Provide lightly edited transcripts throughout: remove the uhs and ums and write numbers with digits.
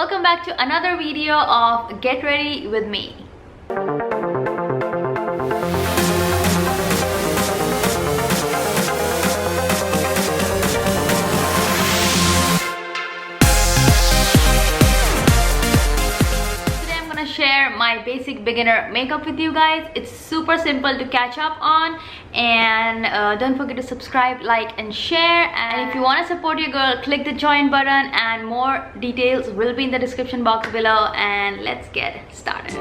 welcome back to another video of Get Ready with me. Share my basic beginner makeup with you guys. It's super simple to catch up on, and don't forget to subscribe, like and share. And if you want to support your girl, click the join button, and more details will be in the description box below. And let's get started.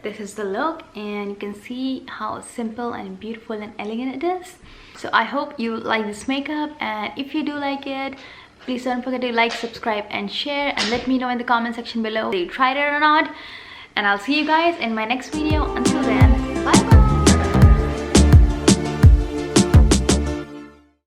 this is the look, and you can see how simple and beautiful and elegant it is. So I hope you like this makeup, and if you do like it, please don't forget to like, subscribe and share, and let me know in the comment section below if you tried it or not. And I'll see you guys in my next video. Until then,